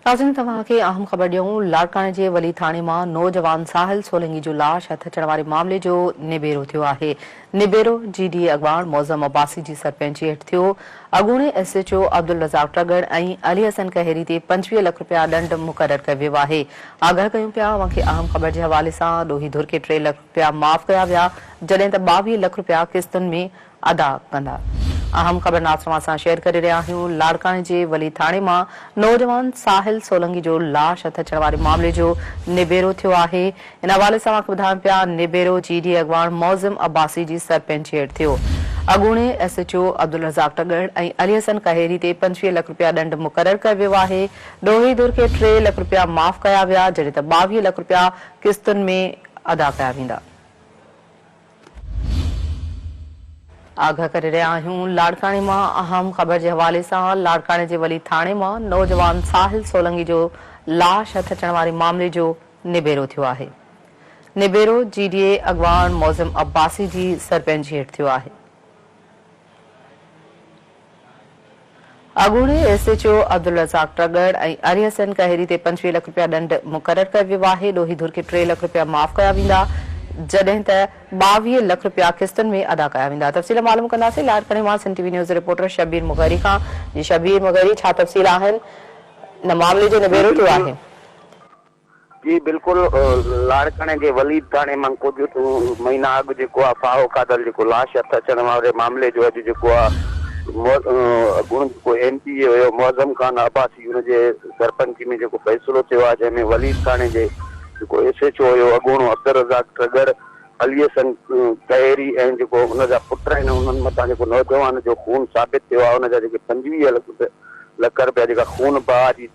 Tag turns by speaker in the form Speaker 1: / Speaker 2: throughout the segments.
Speaker 1: नाज़रीन तव्हां खे अहम ख़बर ॾियूं। लाड़काणे जे वली थाणे मां नौजवान साहिल सोलंगी जो लाश हथ अचण वारे मामले जो निबेरो थियो आहे। निबेरो जीडी अॻवान मौज़म अब्बासी जी सरपंची हेठि थियो। अॻूणे एसएचओ अब्दुल रज़ाक ट्रगड़ ऐं अली हसन कहरी ते 25 लख रुपया दंड मुक़रर कयो वियो आहे। आगाह कयूं पिया अव्हांखे अहम ख़बर जे हवाले सां ॾोही धुर खे 3 लाख रुपया माफ़ कया विया, जॾहिं त 22 लख रुपया किस्तुनि में अदा कंदा। अहम ख़बर नाज़रीन सां शेयर करे रहिया आहियूं। लाड़काणे जे वली थाणे मां नौजवान साहिल सोलंगी जो लाश हथ अचण वारे मामले जो निबेरो थियो आहे। इन हवाले सां ॿुधायूं पिया निबेरो जीडी अॻवान मौज़म अब्बासी जी सरपंची हेठि थियो। अॻूणे एसएचओ अब्दुल रज़ाक ट्रगड़ ऐं अली हसन कहरी ते 25 लख रुपया दंड मुक़रर कयो वियो आहे। ॾोही धुर खे 3 लख रुपया माफ़ कया विया, जॾहिं त 22 लख रुपया किस्तुनि में अदा कया वेंदा। आगाह करे रहिया आहियूं। लाड़काणे मां अहम ख़बर जे हवाले सां लाड़काणे जे वली थाणे मां नौजवान साहिल सोलंगी जो लाश हथ अचण वारे मामले जो निबेरो थियो आहे। निबेरो जीडीए अॻवान मौज़म अब्बासी जी सरपंची हेठि थियो आहे। अॻूणे एसएचओ अब्दुल रज़ाक ट्रगड़ ऐं अली हसन कहरी ते 25 लख रुपया दंड मुक़रर कयो वियो आहे। ॾोही धुर खे 3 लख रुपया माफ़ कया वेंदा, जॾहिं त 22 लख रुपया किस्तुनि में अदा कया वेंदा। तफ़सील मालूम कंदासीं लाड़काणे मां Sun TV news reporter Shabir मुग़ैरी खां। जी शबीर मुग़ैरी, छा तफ़सील आहिनि? इन मामले जो निबेरो थियो आहे?
Speaker 2: जी बिल्कुल, लाड़काणे जे वली थाणे मां कुछ महीना अॻु जेको आहे फाहो कादल जेको लाश हथ अचण वारे मामले जो अॼु जेको आहे जेको एमपी हुयो मौज़म खान अब्बासी हुनजे सरपंची में जेको फ़ैसिलो थियो आहे, जंहिंमें वली थाणे जे जेको एसएचओ हुयो अॻूणो अब्दुल रज़ाक ट्रगड़, अली हसन कहरी ऐं जेको हुनजा पुट आहिनि, उन्हनि मथां जेको नौजवान जो खून साबित थियो आहे, हुनजा जेके 25 लख रुपया जेका खून बहा जी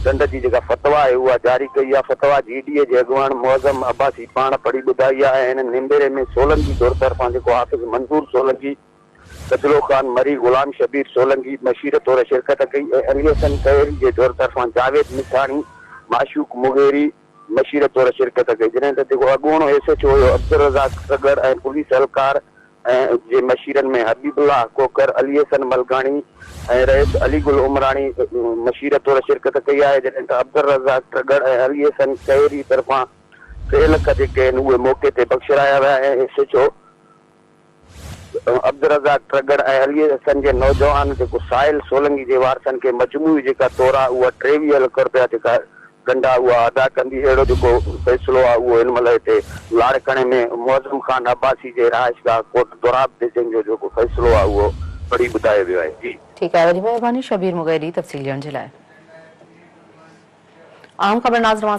Speaker 2: दंड जी जेका फतवा आहे उहा जारी कई आहे। फतवा जीडीए जे अॻवान मौज़म अब्बासी पाण पढ़ी ॿुधाई आहे। हिन निबेरे में सोलंगी तौर तरफ़ां जेको हाफ़िज़ मंसूर सोलंगी, सजलो ख़ान मरी, गुलाम शबीर सोलंगी मशीर तौर शिरकत कई ऐं अली हसन कहरी जे तौर तरफ़ां जावेद मिठाणी, माशूक मुगेरी मशीर तौर शिरकत कई। जॾहिं त जेको अॻूणो एसएचओ हुयो अब्दुल रज़ाक ट्रगड़ ऐं पुलिस एहलकार ऐं जे मशीरनि में हबीबुल्लाह कोकर, अली हसन मलकाणी ऐं रईस अली गुल उमराणी मशीर तौर शिरकत कई आहे। जॾहिं त अब्दुल रज़ाक ट्रगड़ ऐं अली हसन कहरी तरफ़ां 3 लख जेके आहिनि उहे मौक़े ते बख़्शराया विया ऐं एसएचओ अब्दुल रज़ाक ट्रगड़ ऐं अली हसन जे नौजवान जेको साहिल सोलंगी जे वारसनि खे मजमूई जेका तौर आहे उहा 23 लख रुपया जेका दंडा उहा अदा कंदी। अहिड़ो जेको फ़ैसिलो आहे उहो हिन महिल हिते लाड़काणे में मौज़म खान अब्बासी जे रहाइशगाह कोट दोराब ते जंहिंजो जेको फ़ैसिलो आहे उहो पढ़ी ॿुधायो वियो आहे। जी
Speaker 1: ठीकु आहे, वॾी महिरबानी शबीर मुग़ैरी तफ़सील ॾियण जे लाइ। अहम ख़बर नाज़रीन